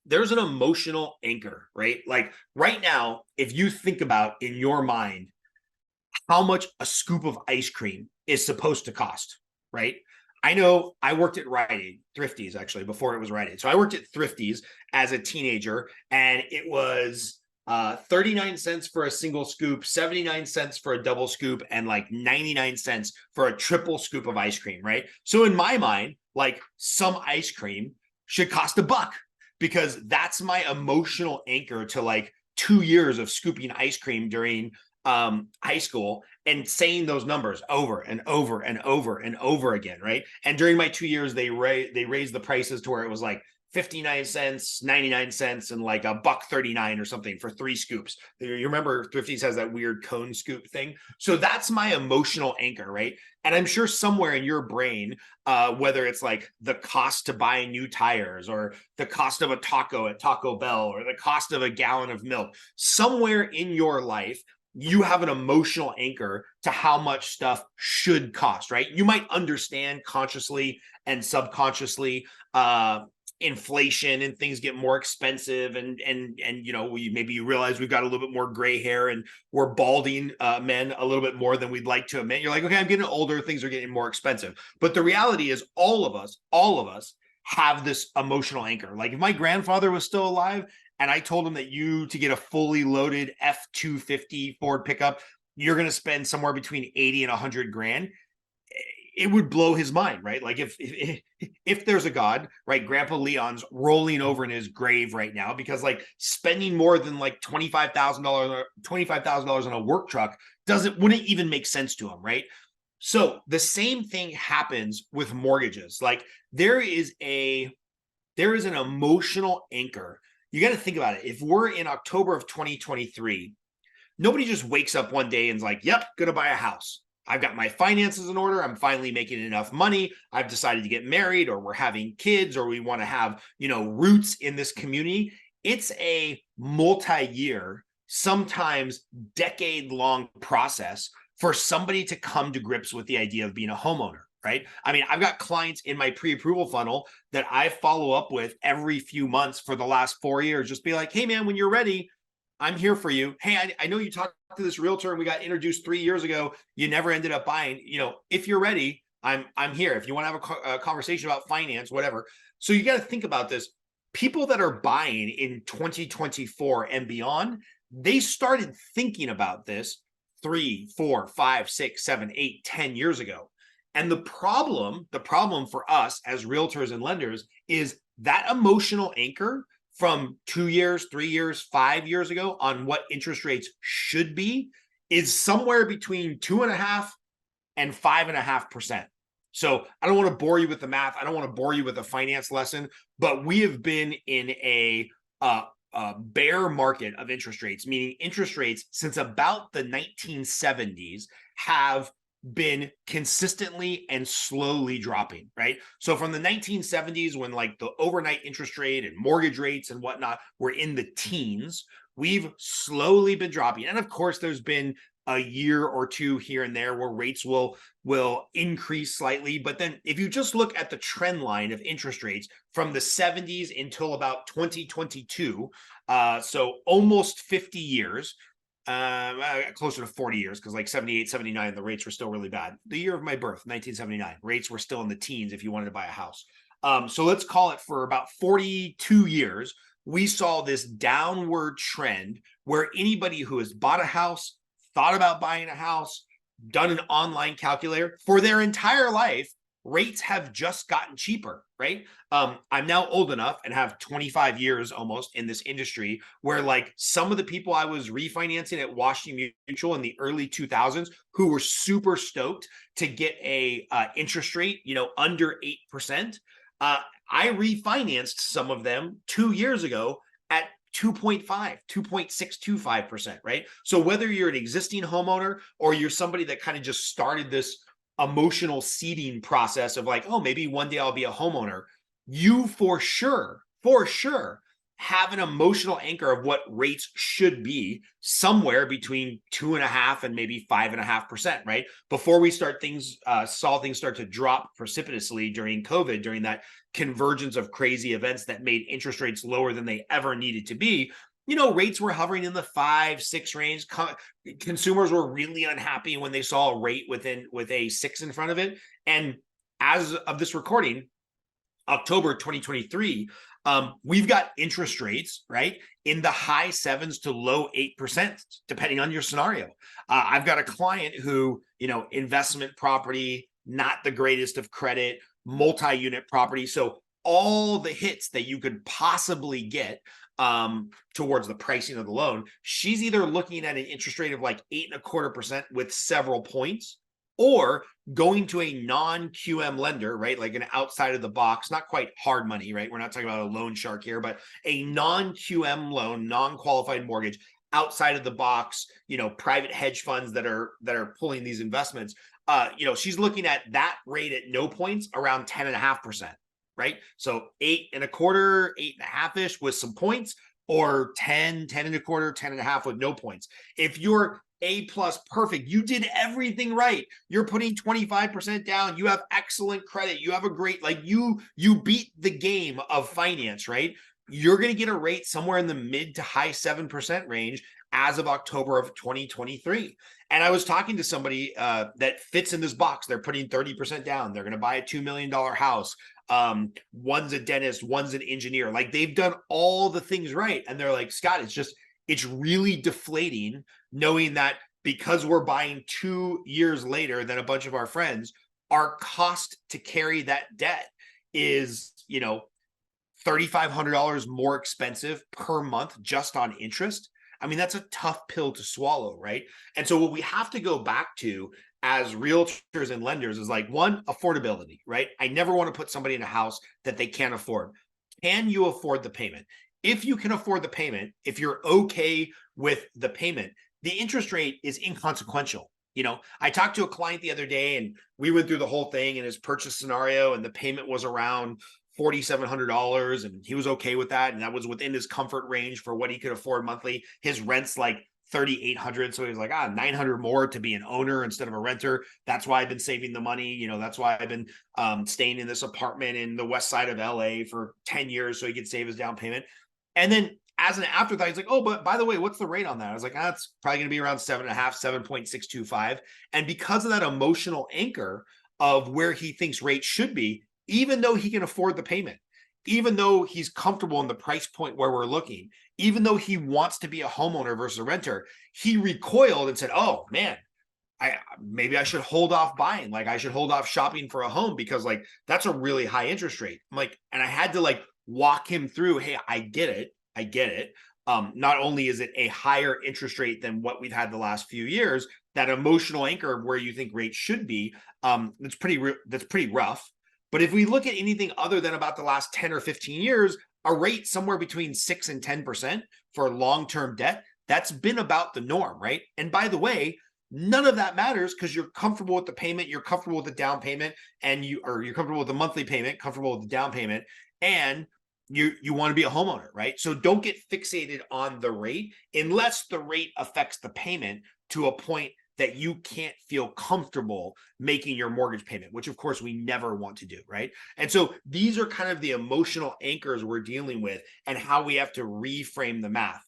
there's an emotional anchor, right? Like right now, if you think about in your mind how much a scoop of ice cream is supposed to cost, right? I know I worked at Rite Aid, Thrifties actually, before it was Rite Aid. So I worked at Thrifties as a teenager, and it was 39 cents for a single scoop, 79 cents for a double scoop, and like 99 cents for a triple scoop of ice cream, right? So in my mind, like some ice cream should cost $1 because that's my emotional anchor to like 2 years of scooping ice cream during high school and saying those numbers over and over and over and over again, right? And during my 2 years, they raised the prices to where it was like 59 cents, 99 cents, and like $1.39 or something for 3 scoops. You remember Thrifties has that weird cone scoop thing. So that's my emotional anchor, right? And I'm sure somewhere in your brain, whether it's like the cost to buy new tires or the cost of a taco at Taco Bell or the cost of a gallon of milk, somewhere in your life, you have an emotional anchor to how much stuff should cost, right? You might understand consciously and subconsciously inflation and things get more expensive and maybe you realize we've got a little bit more gray hair and we're balding men a little bit more than we'd like to admit. You're like, okay, I'm getting older, things are getting more expensive. But the reality is all of us have this emotional anchor. Like if my grandfather was still alive and I told him that to get a fully loaded F-250 Ford pickup, you're going to spend somewhere between 80 and 100 grand, it would blow his mind, right? Like if there's a God, right? Grandpa Leon's rolling over in his grave right now because like spending more than like $25,000 on a work truck wouldn't even make sense to him, right? So the same thing happens with mortgages. Like there is an emotional anchor. You got to think about it. If we're in October of 2023, nobody just wakes up one day and's like, yep, gonna buy a house. I've got my finances in order. I'm finally making enough money. I've decided to get married, or we're having kids, or we want to have, roots in this community. It's a multi-year, sometimes decade-long process for somebody to come to grips with the idea of being a homeowner, right? I mean, I've got clients in my pre-approval funnel that I follow up with every few months for the last 4 years. Just be like, hey, man, when you're ready, I'm here for you. Hey, I know you talked to this realtor and we got introduced 3 years ago. You never ended up buying. If you're ready, I'm here. If you want to have a conversation about finance, whatever. So you got to think about this. People that are buying in 2024 and beyond, they started thinking about this 3, 4, 5, 6, 7, 8, 10 years ago. And the problem for us as realtors and lenders is that emotional anchor from 2 years, 3 years, 5 years ago on what interest rates should be is somewhere between 2.5% and 5.5%. So I don't want to bore you with the math. I don't want to bore you with a finance lesson, but we have been in a bear market of interest rates, meaning interest rates since about the 1970s have been consistently and slowly dropping, right? So from the 1970s, when like the overnight interest rate and mortgage rates and whatnot were in the teens, we've slowly been dropping. And of course, there's been a year or two here and there where rates will increase slightly. But then if you just look at the trend line of interest rates from the 70s until about 2022, so almost 50 years, closer to 40 years, because like 78, 79, the rates were still really bad. The year of my birth, 1979, rates were still in the teens if you wanted to buy a house. So let's call it for about 42 years, we saw this downward trend where anybody who has bought a house, thought about buying a house, done an online calculator for their entire life, rates have just gotten cheaper, right? I'm now old enough and have 25 years almost in this industry where like some of the people I was refinancing at Washington Mutual in the early 2000s who were super stoked to get a interest rate, under 8%. I refinanced some of them 2 years ago at 2.5, 2.625%, right? So whether you're an existing homeowner or you're somebody that kind of just started this emotional seeding process of like, oh, maybe one day I'll be a homeowner, you for sure have an emotional anchor of what rates should be somewhere between 2.5% and maybe 5.5%, right? Before we saw things start to drop precipitously during COVID, during that convergence of crazy events that made interest rates lower than they ever needed to be. Rates were hovering in the 5, 6 range. Consumers were really unhappy when they saw a rate with a 6 in front of it. And as of this recording, October 2023, we've got interest rates, right, in the high 7s to low 8%, depending on your scenario. I've got a client who, investment property, not the greatest of credit, multi-unit property. So all the hits that you could possibly get towards the pricing of the loan, she's either looking at an interest rate of like 8.25% with several points, or going to a non-QM lender, right? Like an outside of the box, not quite hard money, right? We're not talking about a loan shark here, but a non-QM loan, non-qualified mortgage, outside of the box, private hedge funds that are pulling these investments. She's looking at that rate at no points around 10.5%, right? So 8.25, 8.5-ish with some points, or 10, 10.25, 10.5 with no points. If you're A plus perfect, you did everything right. You're putting 25% down. You have excellent credit. You have a great, like you beat the game of finance, right? You're going to get a rate somewhere in the mid to high 7% range as of October of 2023. And I was talking to somebody that fits in this box. They're putting 30% down. They're going to buy a $2 million house. One's a dentist, one's an engineer. Like they've done all the things right. And they're like, Scott, it's really deflating knowing that because we're buying 2 years later than a bunch of our friends, our cost to carry that debt is, $3,500 more expensive per month just on interest. I mean, that's a tough pill to swallow, right? And so what we have to go back to as realtors and lenders is like, one, affordability, right? I never want to put somebody in a house that they can't afford. Can you afford the payment? If you can afford the payment, if you're okay with the payment, the interest rate is inconsequential. I talked to a client the other day and we went through the whole thing in his purchase scenario, and the payment was around $4,700, and he was okay with that. And that was within his comfort range for what he could afford monthly. His rent's like 3,800. So he was like, 900 more to be an owner instead of a renter. That's why I've been saving the money. That's why I've been staying in this apartment in the west side of LA for 10 years so he could save his down payment. And then as an afterthought, he's like, oh, but by the way, what's the rate on that? I was like, it's probably going to be around 7.5, 7.625. And because of that emotional anchor of where he thinks rates should be, even though he can afford the payment, even though he's comfortable in the price point where we're looking, even though he wants to be a homeowner versus a renter, he recoiled and said, oh man, maybe I should hold off buying. Like I should hold off shopping for a home because like that's a really high interest rate. I'm like, and I had to like walk him through, hey, I get it. Not only is it a higher interest rate than what we've had the last few years, that emotional anchor of where you think rates should be, that's pretty rough. But if we look at anything other than about the last 10 or 15 years, a rate somewhere between 6 and 10% for long-term debt, that's been about the norm, right? And by the way, none of that matters because you're comfortable with the payment, you're comfortable with the down payment, and you're comfortable with the monthly payment, comfortable with the down payment, and you want to be a homeowner, right? So don't get fixated on the rate unless the rate affects the payment to a point that you can't feel comfortable making your mortgage payment, which of course we never want to do, right? And so these are kind of the emotional anchors we're dealing with and how we have to reframe the math.